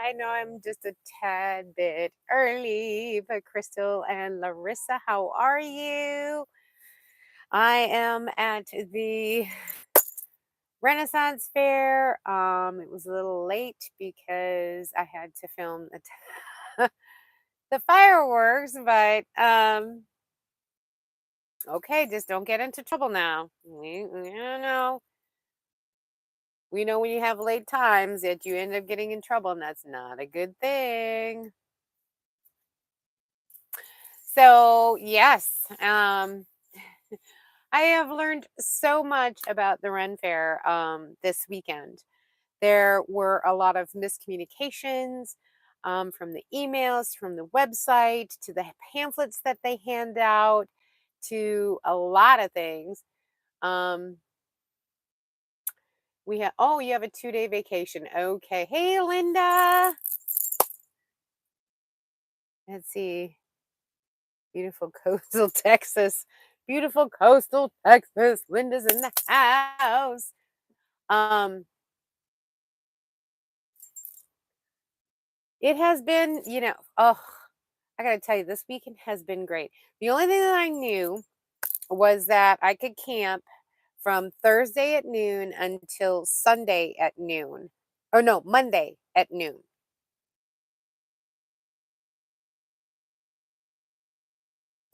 I know I'm just a tad bit early, but Crystal and Larissa, how are you? I am at the Renaissance Fair. It was a little late because I had to film the fireworks, but okay, just don't get into trouble now. We know when you have late times that you end up getting in trouble, and that's not a good thing. So, yes, I have learned so much about the Ren Fair this weekend. There were a lot of miscommunications from the emails, from the website, to the pamphlets that they hand out, to a lot of things. Um, we have, oh, you have a 2-day vacation. Okay. Hey, Linda. Let's see. Beautiful coastal Texas. Beautiful coastal Texas. Linda's in the house. Um, it has been, oh, I gotta tell you, this weekend has been great. The only thing that I knew was that I could camp from Thursday at noon until Sunday at noon. Or no, Monday at noon.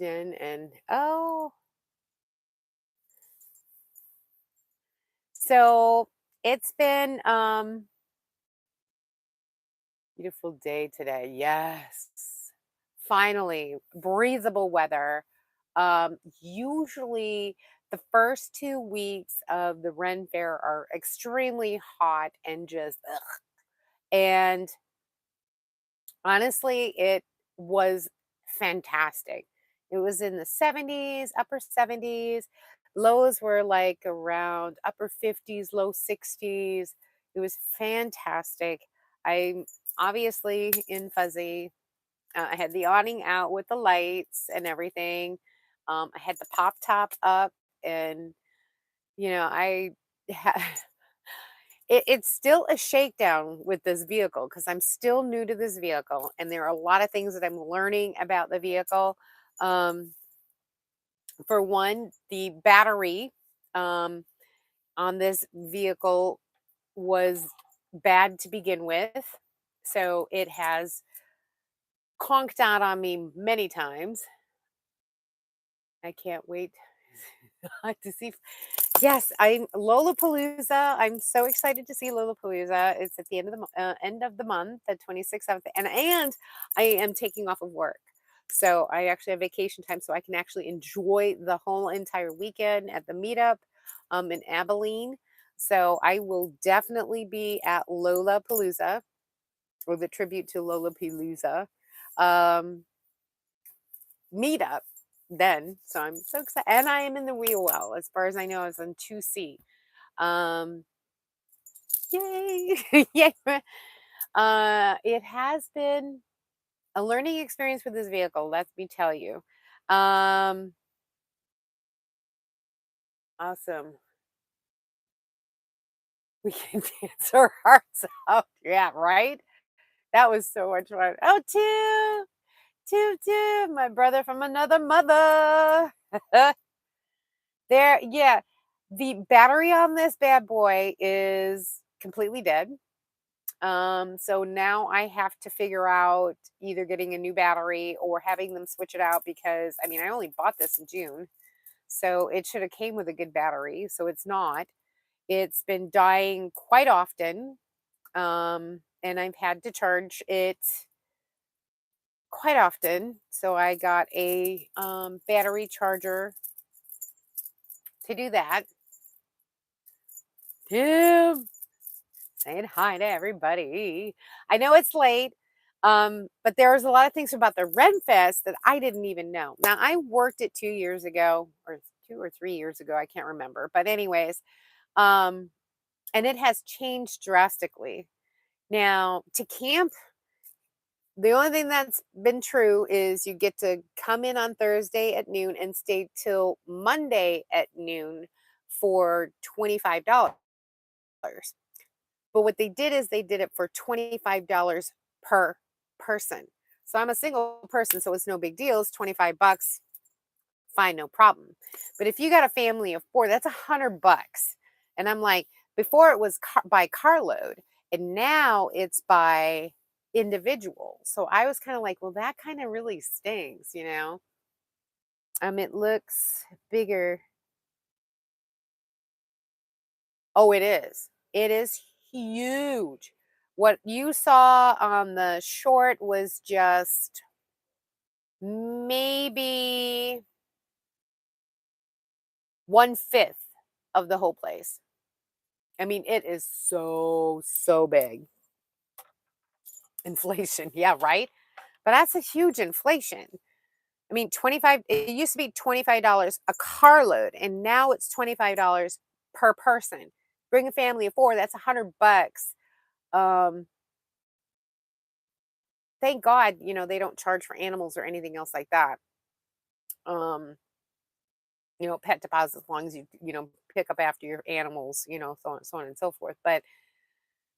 And oh, so it's been beautiful day today. Yes. Finally, breathable weather. Usually the first 2 weeks of the Ren Fair are extremely hot and just ugh. And honestly, it was fantastic. It was in the 70s, upper 70s. Lows were like around upper 50s, low 60s. It was fantastic. I'm obviously in fuzzy. I had the awning out with the lights and everything. I had the pop top up, and I ha- it's still a shakedown with this vehicle because I'm still new to this vehicle, and there are a lot of things that I'm learning about the vehicle. Um, for one, the battery um, on this vehicle was bad to begin with, so it has conked out on me many times. I can't wait to see. Yes, I'm Lollapalooza. I'm so excited to see Lollapalooza. It's at the end of the month, the 26th, and I am taking off of work. So I actually have vacation time, so I can actually enjoy the whole entire weekend at the meetup in Abilene. So I will definitely be at Lollapalooza, or the tribute to Lollapalooza um, meetup then. So I'm so excited, and I am in the wheel well. As far as I know, I was in 2C. Um, Yay! Yay! It has been a learning experience with this vehicle, let me tell you. Um, awesome. We can dance our hearts out. Yeah, right? That was so much fun. Oh, Tim, my brother from another mother. Yeah, the battery on this bad boy is completely dead. So now I have to figure out either getting a new battery or having them switch it out because I mean I only bought this in June. So it should have came with a good battery. So it's not. It's been dying quite often. And I've had to charge it quite often. So I got a battery charger to do that. Tim, saying hi to everybody. I know it's late, but there's a lot of things about the Ren Fest that I didn't even know. Now, I worked it 2 years ago, or 2 or 3 years ago, I can't remember. But, anyways, um, and it has changed drastically. Now, to camp, the only thing that's been true is you get to come in on Thursday at noon and stay till Monday at noon for $25. But what they did is they did it for $25 per person. So I'm a single person, so it's no big deal. It's 25 bucks, fine, no problem. But if you got a family of 4, that's 100 bucks. And I'm like, before it was by carload, and now it's by individual. So I was kind of like, well, that kind of really stings, you know? It looks bigger. Oh, it is. It is huge. What you saw on the short was just maybe 1/5 of the whole place. I mean, it is so, so big. Inflation. Yeah, right? But that's a huge inflation. I mean, 25, it used to be $25 a carload, and now it's $25 per person. Bring a family of 4, that's 100 bucks. Um, thank God, they don't charge for animals or anything else like that. Um, pet deposits as long as you pick up after your animals, so on and so forth. But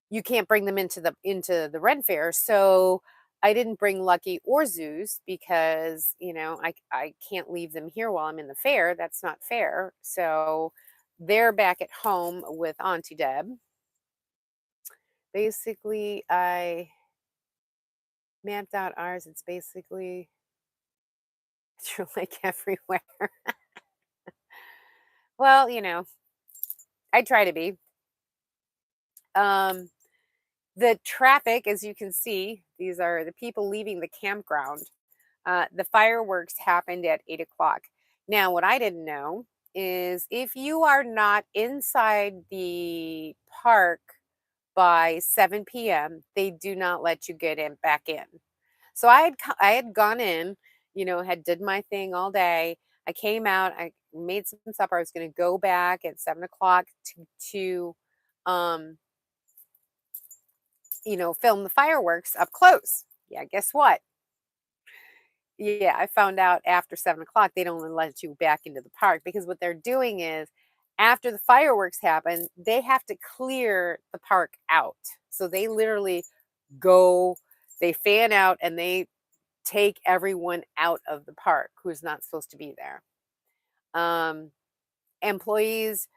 you can't bring them into the rent fair. So I didn't bring Lucky or Zeus because I can't leave them here while I'm in the fair. That's not fair. So they're back at home with Auntie Deb. Basically, I mapped out ours. It's basically you're like everywhere. Well, I try to be. Um, the traffic, as you can see, these are the people leaving the campground. The fireworks happened at 8 o'clock. Now, what I didn't know is if you are not inside the park by 7 p.m., they do not let you get in back in. So I had gone in, had did my thing all day. I came out, I made some supper. I was going to go back at 7 o'clock to um, film the fireworks up close. Yeah, guess what? Yeah, I found out after 7 o'clock they don't let you back into the park because what they're doing is after the fireworks happen, they have to clear the park out. So they literally go, they fan out and they take everyone out of the park who's not supposed to be there. Um, employees,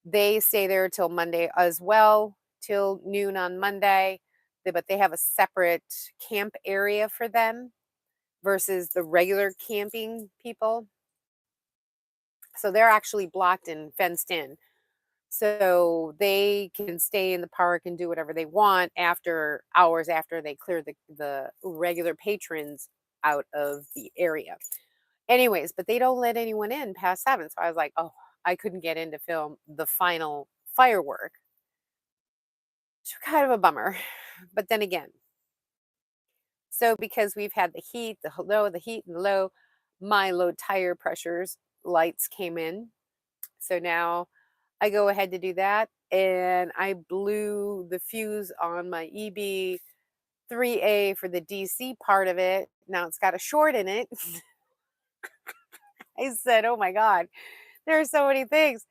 they stay there till Monday as well, till noon on Monday. But they have a separate camp area for them versus the regular camping people. So they're actually blocked and fenced in. So they can stay in the park and do whatever they want after hours after they clear the regular patrons out of the area. Anyways, but they don't let anyone in past 7. So I was like, oh, I couldn't get in to film the final firework. It's kind of a bummer. But then again, so because we've had the heat, the heat and the low, my low tire pressures lights came in. So now I go ahead to do that. And I blew the fuse on my EB 3A for the DC part of it. Now it's got a short in it. I said, oh my God, there are so many things.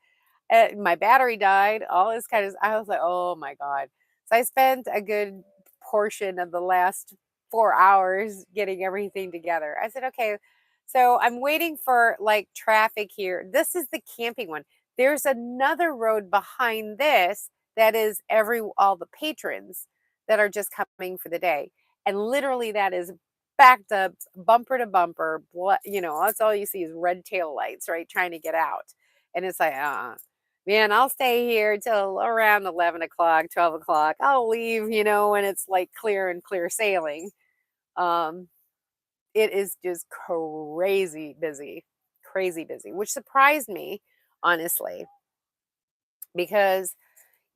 My battery died, all this kind of I was like, "Oh my god." So I spent a good portion of the last 4 hours getting everything together. I said, "Okay." So I'm waiting for like traffic here. This is the camping one. There's another road behind this that is every all the patrons that are just coming for the day. And literally that is backed up bumper to bumper. That's all you see is red tail lights, right? Trying to get out. And it's like, man, I'll stay here till around 11 o'clock, 12 o'clock. I'll leave, when it's like clear sailing. Um, it is just crazy busy, which surprised me, honestly, because,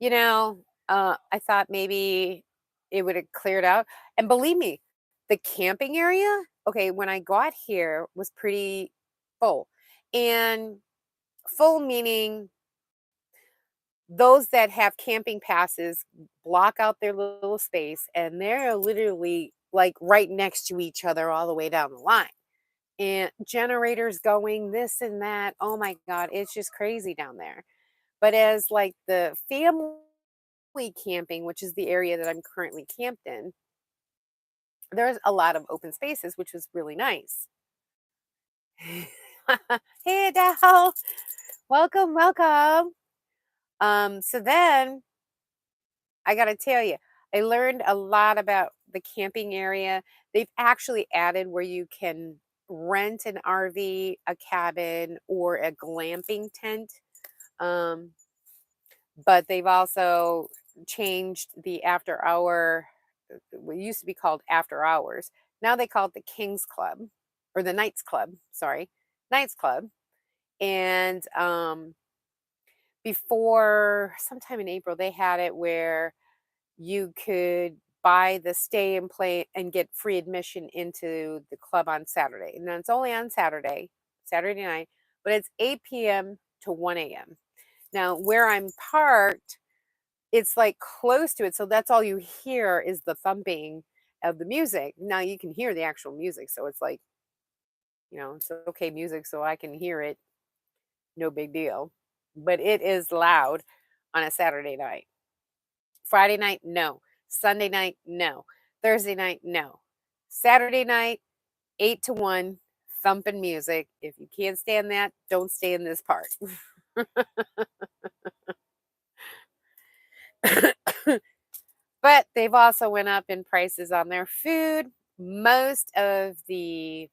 you know, I thought maybe it would have cleared out. And believe me, the camping area, okay, when I got here was pretty full. And full meaning those that have camping passes block out their little space and they're literally like right next to each other all the way down the line. And generators going, this and that. Oh my God, it's just crazy down there. But as like the family camping, which is the area that I'm currently camped in, there's a lot of open spaces, which was really nice. Hey, Adele. Welcome, welcome. So then I got to tell you, I learned a lot about the camping area. They've actually added where you can rent an RV, a cabin, or a glamping tent. Um, but they've also changed the after hour, what used to be called after hours. Now they call it the King's Club or the Knights Club, sorry, Knights Club. And before sometime in April, they had it where you could buy the stay and play and get free admission into the club on Saturday. And then it's only on Saturday, Saturday night, but it's 8 p.m. to 1 a.m. Now, where I'm parked, it's like close to it. So that's all you hear is the thumping of the music. Now you can hear the actual music. So it's like, it's okay music. So I can hear it. No big deal. But it is loud on a Saturday night. Friday night, no. Sunday night, no. Thursday night, no. Saturday night, 8 to 1, thumping music. If you can't stand that, don't stay in this part. But they've also went up in prices on their food. Most of the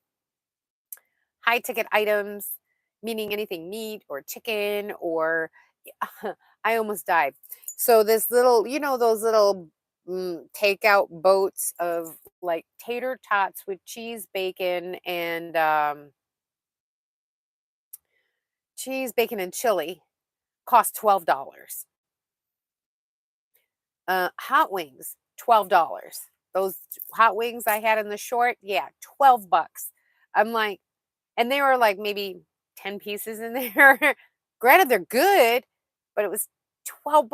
high ticket items, meaning anything meat or chicken or I almost died. So this little, those little takeout boats of like tater tots with cheese, bacon, and chili cost $12. Hot wings, $12. Those hot wings I had in the short, yeah, $12. I'm like, and they were like maybe 10 pieces in there. Granted, they're good, but it was $12.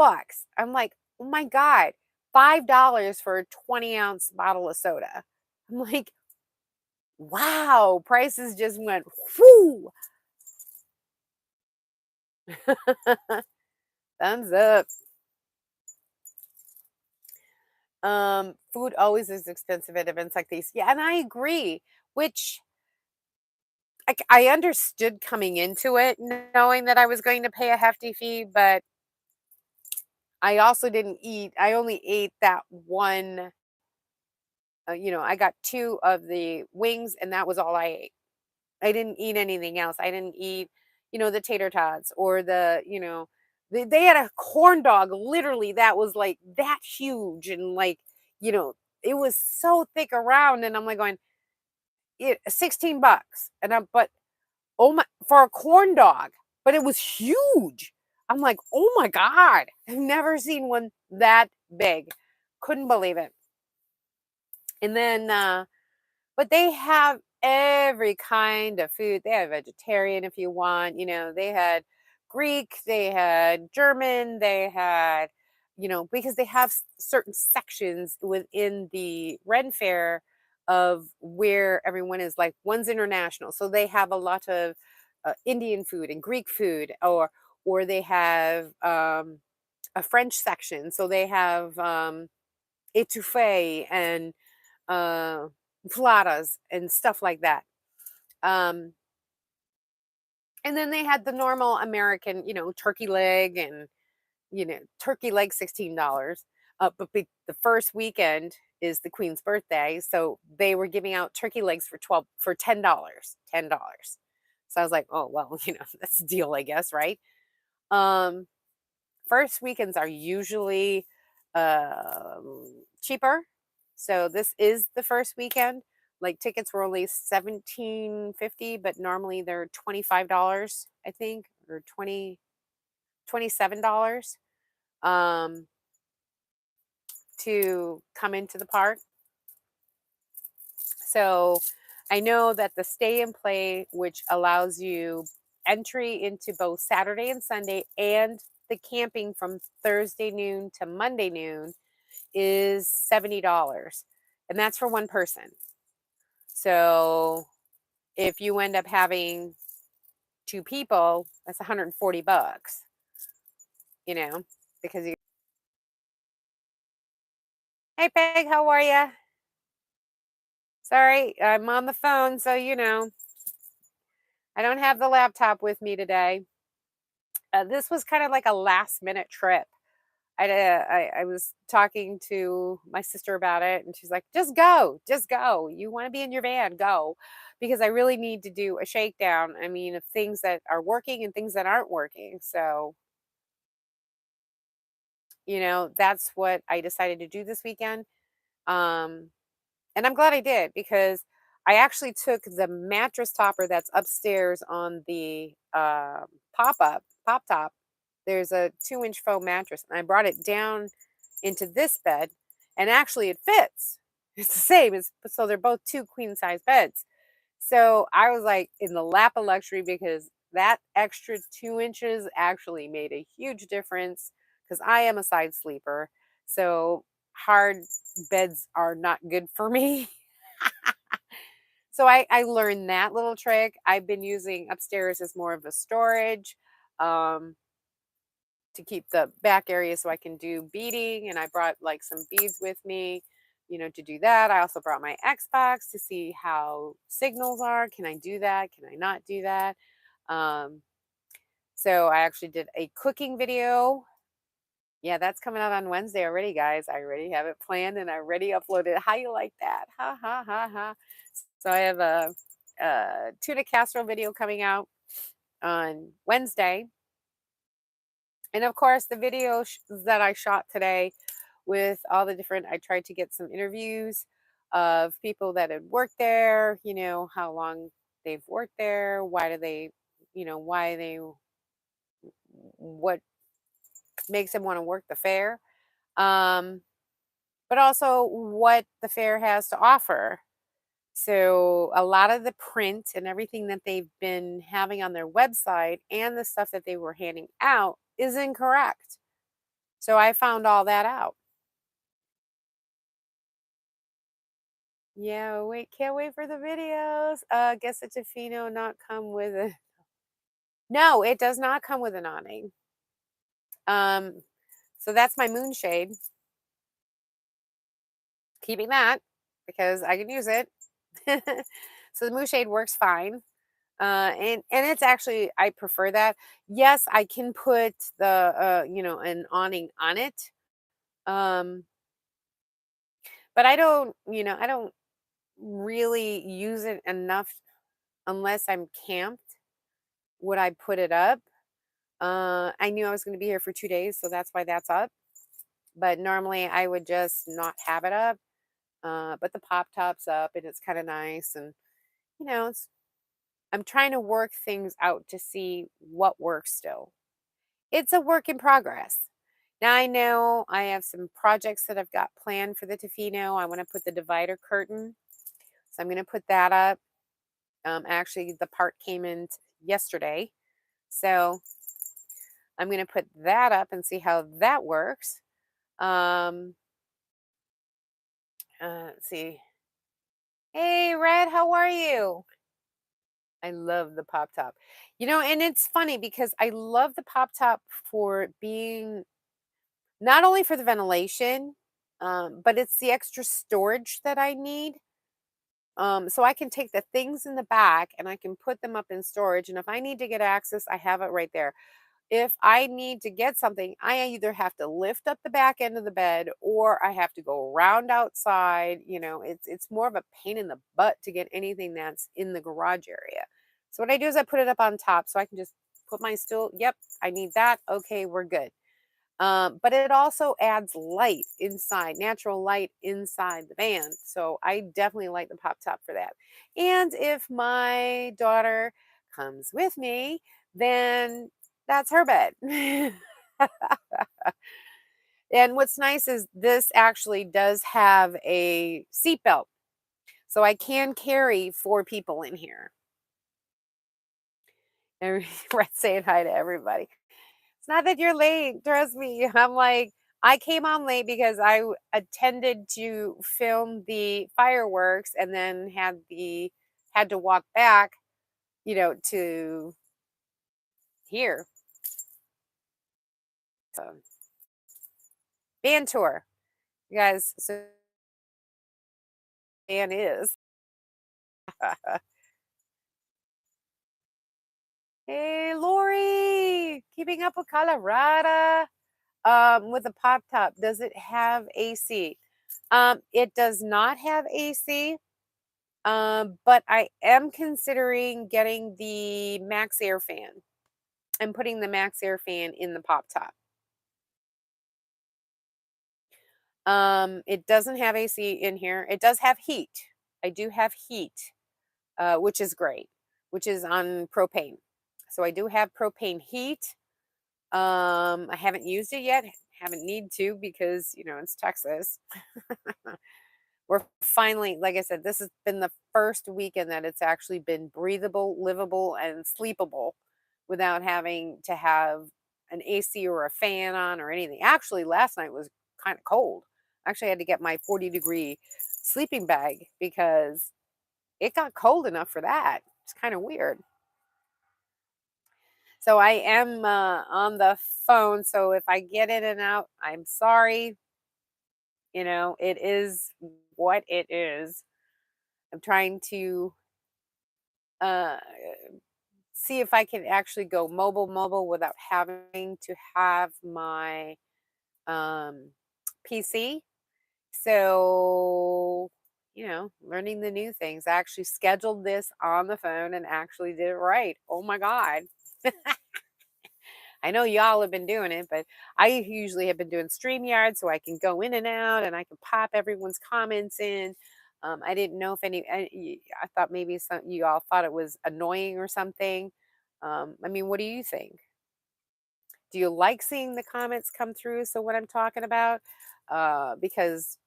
I'm like, oh my God, $5 for a 20-ounce bottle of soda. I'm like, wow, prices just went whoo. Thumbs up. Food always is expensive at events like these. Yeah, and I agree, which I understood coming into it, knowing that I was going to pay a hefty fee, but I also didn't eat. I only ate that one. I got two of the wings, and that was all I ate. I didn't eat anything else. I didn't eat, the tater tots or they had a corn dog literally that was like that huge and like, you know, it was so thick around. And I'm like going, 16 bucks. But oh my, for a corn dog, but it was huge. I'm like, oh my God, I've never seen one that big. Couldn't believe it. And then, but they have every kind of food. They have vegetarian if you want. They had Greek, they had German, they had, because they have certain sections within the Ren Fair of where everyone is. Like one's international, so they have a lot of Indian food and Greek food, or they have a French section, so they have etouffee and uh, platas and stuff like that. Um, and then they had the normal American, turkey leg and turkey leg $16. The first weekend is the Queen's birthday, so they were giving out turkey legs for $10, $10. So I was like, oh well, that's a deal, I guess, right? Um, First weekends are usually cheaper. So this is the first weekend. Like tickets were only 17.50, but normally they're $25, I think, or 27 dollars um to come into the park. So I know that the stay and play, which allows you entry into both Saturday and Sunday and the camping from Thursday noon to Monday noon, is $70. And that's for one person. So if you end up having two people, that's 140 bucks, you know, because you, hey Peg, how are you? Sorry, I'm on the phone, so I don't have the laptop with me today. This was kind of like a last minute trip. I was talking to my sister about it, and she's like, "Just go, just go. You want to be in your van, go," because I really need to do a shakedown. I mean, of things that are working and things that aren't working. So, that's what I decided to do this weekend. Um, And I'm glad I did because I actually took the mattress topper that's upstairs on the pop top. There's a 2-inch foam mattress, and I brought it down into this bed, and actually it fits. It's the same. So they're both two queen size beds. So I was like in the lap of luxury because that extra 2 inches actually made a huge difference because I am a side sleeper. So hard beds are not good for me. So I learned that little trick. I've been using upstairs as more of a storage um, to keep the back area so I can do beading. And I brought like some beads with me, to do that. I also brought my Xbox to see how signals are. Can I do that? Can I not do that? Um, so I actually did a cooking video. Yeah, that's coming out on Wednesday already, guys. I already have it planned and I already uploaded. How you like that? Ha ha ha ha. So I have a tuna casserole video coming out on Wednesday. And of course, the that I shot today with all the different, I tried to get some interviews of people that had worked there, how long they've worked there, why do they, why they, what makes them want to work the fair. Um, but also what the fair has to offer. So a lot of the print and everything that they've been having on their website and the stuff that they were handing out is incorrect. So I found all that out. Yeah, wait, can't wait for the videos. Guess the Tofino not come with a No, it does not come with an awning. Um, so that's my moonshade. Keeping that because I can use it. So the moonshade works fine. And it's actually I prefer that. Yes, I can put the an awning on it. Um, but I don't really use it enough unless I'm camped. Would I put it up? I knew I was going to be here for 2 days, so that's why that's up. But normally I would just not have it up. But the pop top's up and it's kind of nice, and it's I'm trying to work things out to see what works still. It's a work in progress. Now I know I have some projects that I've got planned for the Tofino. I want to put the divider curtain. So I'm going to put that up. Actually, the part came in yesterday. So I'm going to put that up and see how that works. Um, let's see. Hey, Red, how are you? I love the pop top. And it's funny because I love the pop top for being not only for the ventilation, but it's the extra storage that I need. So I can take the things in the back and I can put them up in storage. And if I need to get access, I have it right there. If I need to get something, I either have to lift up the back end of the bed or I have to go around outside. It's more of a pain in the butt to get anything that's in the garage area. So what I do is I put it up on top so I can just put my stool. Yep, I need that. Okay, we're good. But it also adds light inside, natural light inside the van. So I definitely like the pop top for that. And if my daughter comes with me, then that's her bed. And what's nice is this actually does have a seatbelt. So I can carry 4 people in here. And Red's saying hi to everybody. It's not that you're late, trust me. I'm like, I came on late because attended to film the fireworks and then had to walk back, to here. So van tour. You guys, so van is. Hey, Lori, keeping up with Colorado. With a pop top, does it have AC? It does not have AC. But I am considering getting the Max Air fan and putting the Max Air fan in the pop top. It doesn't have AC in here. It does have heat. I do have heat, which is great, which is on propane. So I do have propane heat. I haven't used it yet. Haven't need to because it's Texas. We're finally, like I said, this has been the first weekend that it's actually been breathable, livable, and sleepable without having to have an AC or a fan on or anything. Actually, last night was kind of cold. Actually, I had to get my 40-degree sleeping bag because it got cold enough for that. It's kind of weird. So I am on the phone. So if I get in and out, I'm sorry. It is what it is. I'm trying to uh, see if I can actually go mobile without having to have my PC. So, learning the new things. I actually scheduled this on the phone and actually did it right. Oh my God. I know y'all have been doing it, but I usually have been doing StreamYard so I can go in and out and I can pop everyone's comments in. I didn't know if I thought maybe some you all thought it was annoying or something. I mean, what do you think? Do you like seeing the comments come through? So what I'm talking about, because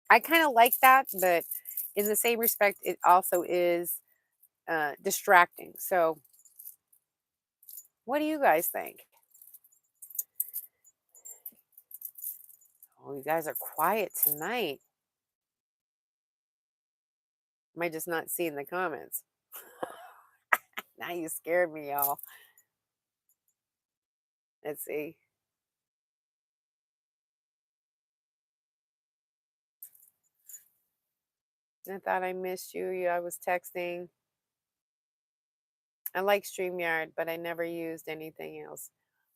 I kind of like that, but in the same respect, it also is distracting. So what do you guys think? Oh, you guys are quiet tonight. Am I just not seeing the comments? Now you scared me, y'all. Let's see. I thought I missed you. Yeah, I was texting. I like StreamYard, but I never used anything else.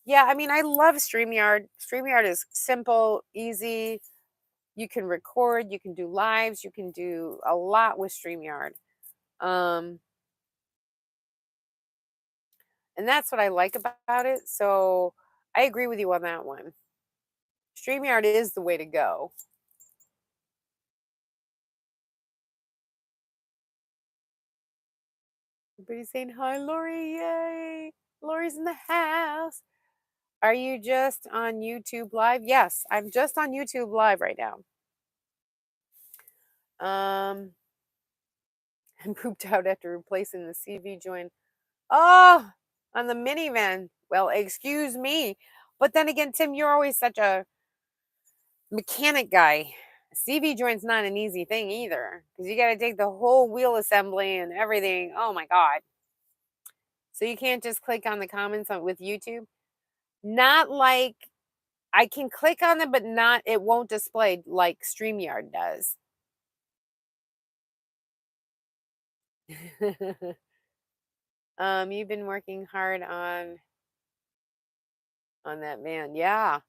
Yeah, I mean, I love StreamYard. StreamYard is simple, easy. You can record, you can do lives, you can do a lot with StreamYard. Um, and that's what I like about it. So I agree with you on that one. StreamYard is the way to go. Everybody's saying hi, Lori. Yay. Lori's in the house. Are you just on YouTube Live? Yes, I'm just on YouTube Live right now. And pooped out after replacing the CV joint. Oh, on the minivan. Well, excuse me. But then again, Tim, you're always such a mechanic guy. CV joint's not an easy thing either because you got to take the whole wheel assembly and everything. Oh my God. So you can't just click on the comments with YouTube. Not like I can click on them, but not, it won't display like StreamYard does. You've been working hard on that man. Yeah,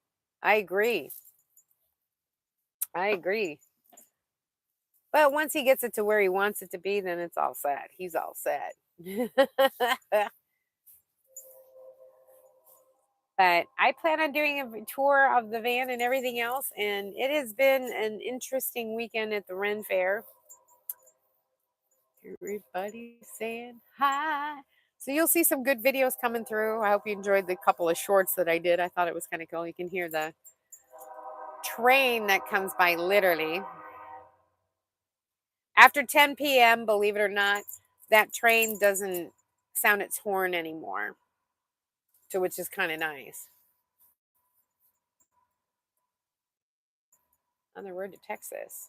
I agree. I agree. But once he gets it to where he wants it to be, then it's all set. He's all set. But I plan on doing a tour of the van and everything else, and it has been an interesting weekend at the Ren Fair. Everybody saying hi. So you'll see some good videos coming through. I hope you enjoyed the couple of shorts that I did. I thought it was kind of cool. You can hear the train that comes by literally. After 10 p.m., believe it or not, that train doesn't sound its horn anymore. So which is kind of nice. On the road to Texas.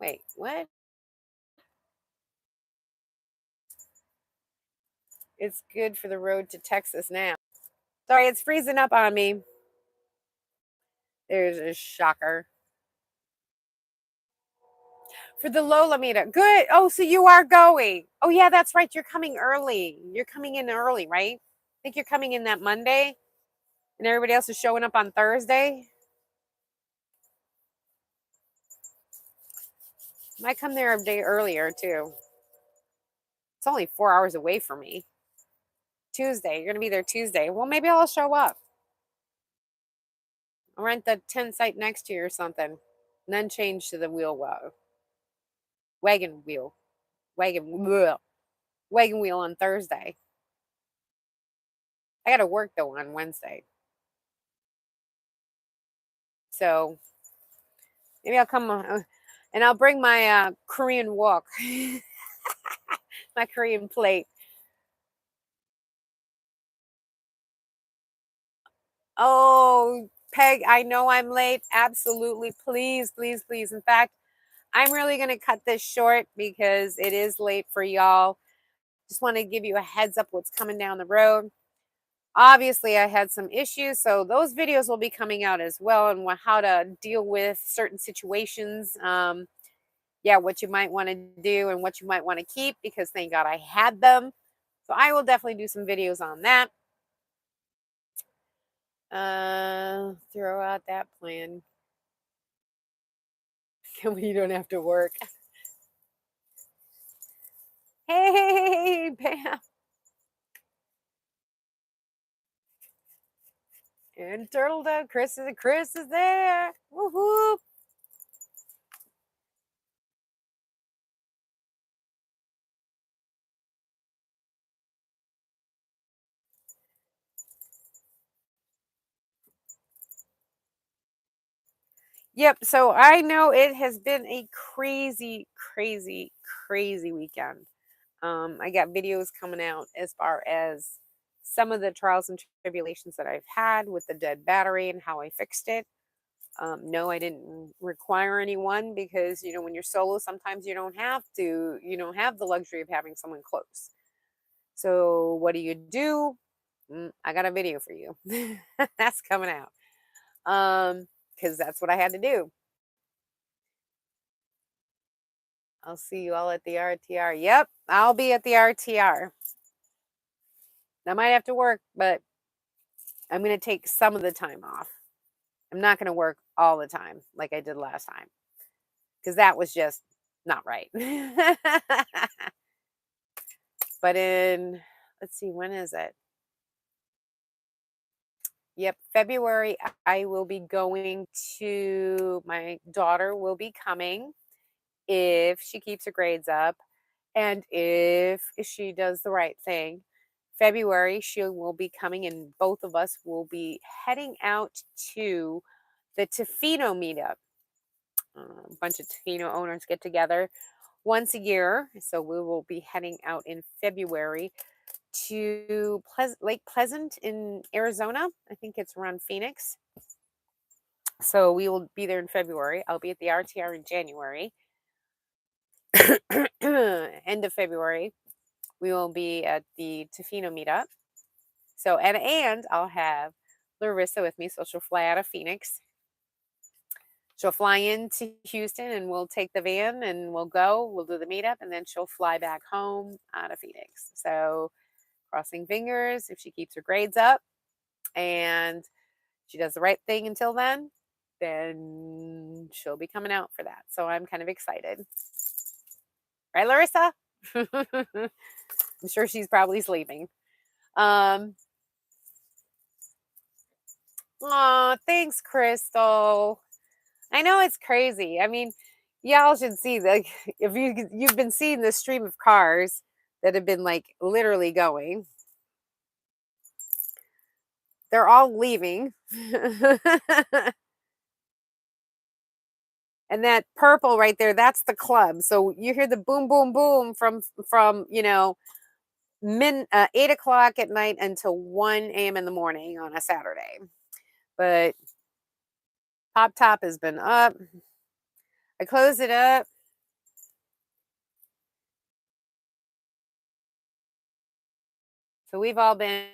Wait, what? It's good for the road to Texas now. Sorry, it's freezing up on me. There's a shocker. For the Lola meetup. Good. Oh, so you are going. Oh, yeah, that's right. You're coming early. You're coming in early, right? I think you're coming in that Monday and everybody else is showing up on Thursday. Might come there a day earlier, too. It's only 4 hours away from me. Tuesday. You're going to be there Tuesday. Well, maybe I'll show up. I'll rent the tent site next to you or something. And then change to the wagon wheel. Wagon wheel on Thursday. I got to work, though, on Wednesday. So maybe I'll come and I'll bring my Korean wok, my Korean plate. Oh, Peg, I know I'm late. Absolutely. Please, please, please. In fact, I'm really going to cut this short because it is late for y'all. Just want to give you a heads up what's coming down the road. Obviously, I had some issues, so those videos will be coming out as well and how to deal with certain situations. Yeah, what you might want to do and what you might want to keep because thank God I had them. So I will definitely do some videos on that. Throw out that plan. You don't have to work. Hey, Pam. And Turtle Dove, Chris is there. Woohoo. Yep. So I know it has been a crazy, crazy, crazy weekend. I got videos coming out as far as some of the trials and tribulations that I've had with the dead battery and how I fixed it. No, I didn't require anyone because when you're solo, sometimes you don't have the luxury of having someone close. So what do you do? I got a video for you. That's coming out. Because that's what I had to do. I'll see you all at the RTR. Yep, I'll be at the RTR. I might have to work, but I'm going to take some of the time off. I'm not going to work all the time like I did last time because that was just not right. But let's see, when is it? Yep, February, I will be going to, my daughter will be coming if she keeps her grades up and if she does the right thing. February, she will be coming and both of us will be heading out to the Tofino meetup. A bunch of Tofino owners get together once a year. So we will be heading out in February to Lake Pleasant in Arizona. I think it's around Phoenix. So we will be there in February. I'll be at the RTR in January. End of February, we will be at the Tofino meetup. So and I'll have Larissa with me, so she'll fly out of Phoenix. She'll fly into Houston and we'll take the van and we'll do the meetup, and then she'll fly back home out of Phoenix. So crossing fingers if she keeps her grades up and she does the right thing until then she'll be coming out for that. So I'm kind of excited. Right, Larissa? I'm sure she's probably sleeping. Aw, thanks, Crystal. I know it's crazy. I mean, y'all should see if you've been seeing the stream of cars that have been like literally going. They're all leaving. And that purple right there, that's the club. So you hear the boom, boom, boom from 8 o'clock at night until 1 a.m. in the morning on a Saturday. But Pop Top has been up. I closed it up. So we've all been,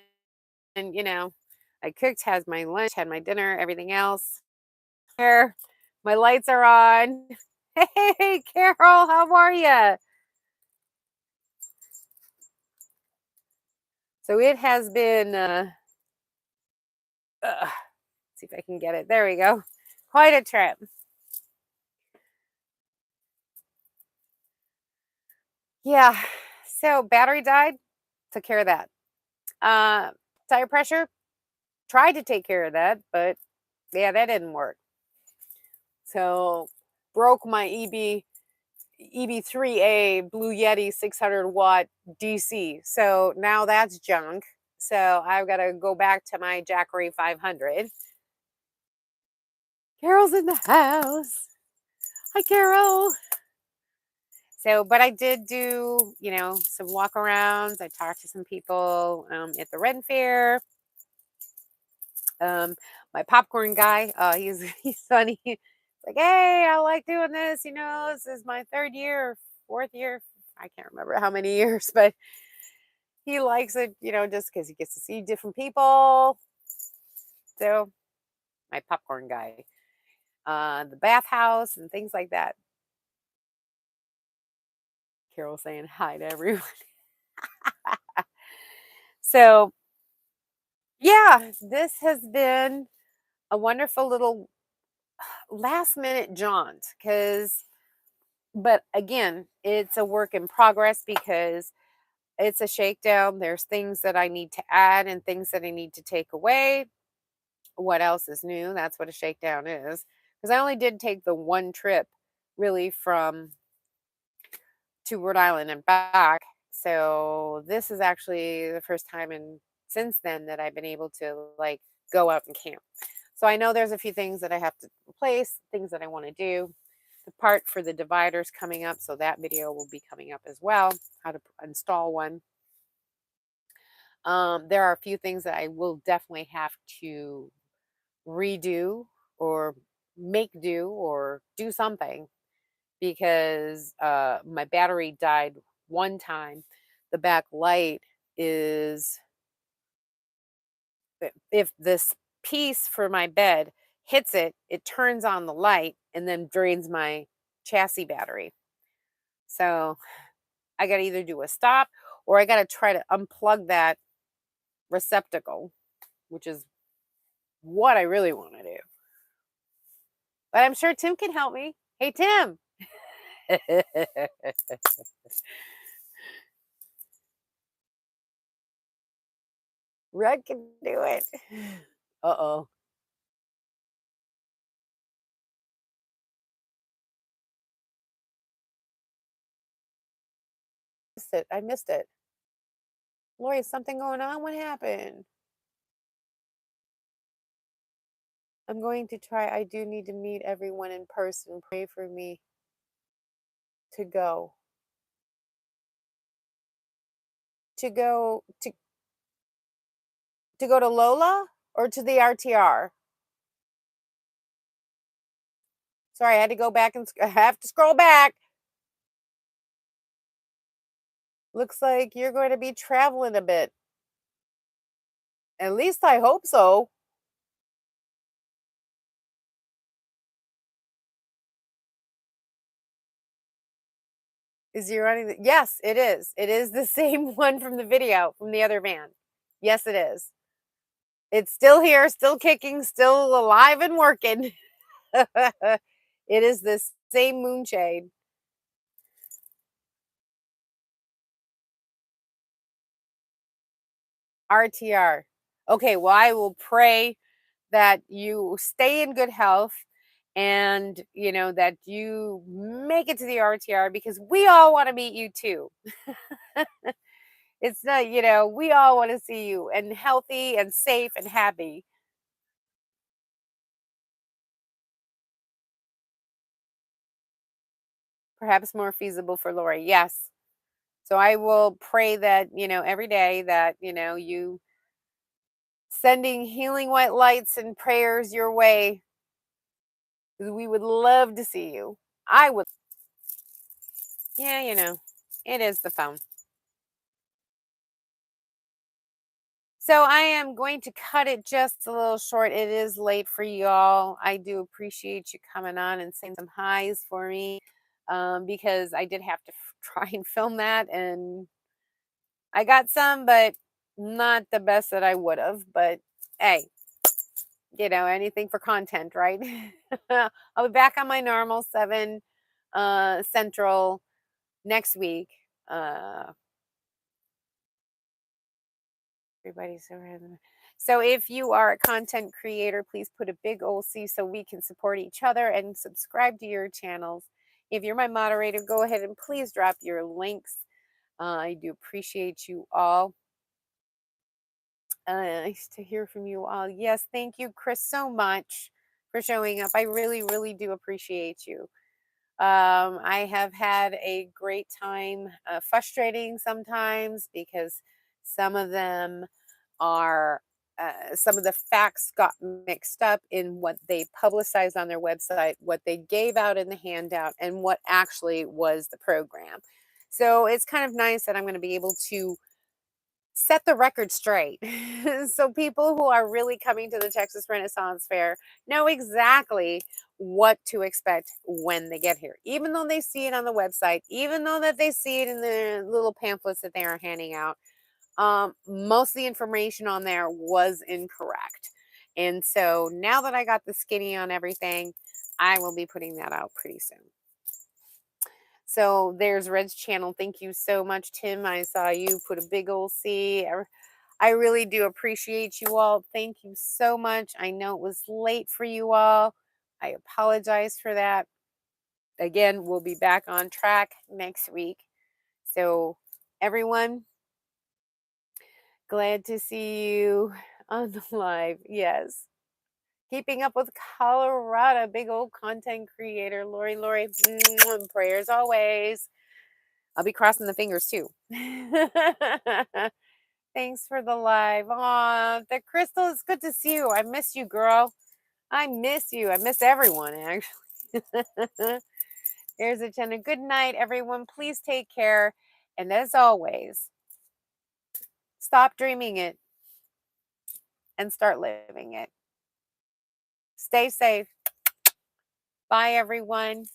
I cooked, had my lunch, had my dinner, everything else. Here, my lights are on. Hey, Carol, how are you? So it has been, see if I can get it. There we go. Quite a trip. Yeah. So battery died. Took care of that. Uh, tire pressure. Tried to take care of that, but yeah, that didn't work. So broke my EB3A Blue Yeti 600-watt DC. So now that's junk. So I've got to go back to my Jackery 500. Carol's in the house. Hi, Carol. So, but I did do, some walk arounds. I talked to some people at the Ren Fair. Um, my popcorn guy, he's funny. He's like, hey, I like doing this. This is my third year, fourth year. I can't remember how many years, but he likes it, just because he gets to see different people. So, my popcorn guy, the bathhouse and things like that. Carol saying hi to everyone. So, yeah, this has been a wonderful little last minute jaunt but again, it's a work in progress because it's a shakedown. There's things that I need to add and things that I need to take away. What else is new? That's what a shakedown is. Because I only did take the one trip really from to Rhode Island and back. So this is actually the first time in since then that I've been able to like go out and camp. So I know there's a few things that I have to replace, things that I want to do. The part for the dividers coming up, so that video will be coming up as well, how to install one. There are a few things that I will definitely have to redo or make do or do something because my battery died one time. The back light is, if this piece for my bed hits it, it turns on the light and then drains my chassis battery. So I got to either do a stop or I got to try to unplug that receptacle, which is what I really want to do. But I'm sure Tim can help me. Hey, Tim. Red can do it. Uh-oh. Missed it. I missed it. Lori, is something going on? What happened? I'm going to try. I do need to meet everyone in person. Pray for me to go. To go to Lola or to the RTR? Sorry, I had to go back and I have to scroll back. Looks like you're going to be traveling a bit. At least I hope so. Is he running yes, it is. It is the same one from the video from the other van. Yes, it is. It's still here, still kicking, still alive and working. It is the same moonshade. RTR. Okay, well, I will pray that you stay in good health and that you make it to the RTR because we all want to meet you too. It's not, we all want to see you and healthy and safe and happy. Perhaps more feasible for Lori. Yes. So I will pray that, every day that, you sending healing white lights and prayers your way. 'Cause we would love to see you. I would. Yeah, it is the phone. So I am going to cut it just a little short. It is late for y'all. I do appreciate you coming on and saying some highs for me, because I did have to try and film that, and I got some, but not the best that I would have. But hey, anything for content, right? I'll be back on my normal 7 Central next week. Uh, Everybody's so random. So if you are a content creator, please put a big old C so we can support each other and subscribe to your channels. If you're my moderator, go ahead and please drop your links. I do appreciate you all. Nice to hear from you all. Yes, thank you, Chris, so much for showing up. I really, really do appreciate you. I have had a great time, frustrating sometimes because some of them some of the facts got mixed up in what they publicized on their website, what they gave out in the handout, and what actually was the program. So it's kind of nice that I'm going to be able to set the record straight. So people who are really coming to the Texas Renaissance Fair know exactly what to expect when they get here. Even though they see it on the website, even though that they see it in the little pamphlets that they are handing out, most of the information on there was incorrect. And so now that I got the skinny on everything, I will be putting that out pretty soon. So there's Red's channel. Thank you so much, Tim. I saw you put a big old C. I really do appreciate you all. Thank you so much. I know it was late for you all. I apologize for that. Again, we'll be back on track next week. So, everyone, glad to see you on the live. Yes. Keeping up with Colorado, big old content creator, Lori, prayers always. I'll be crossing the fingers too. Thanks for the live. Aw, the Crystal, it's good to see you. I miss you, girl. I miss you. I miss everyone, actually. There's a ten. Good night, everyone. Please take care. And as always, stop dreaming it and start living it. Stay safe. Bye, everyone.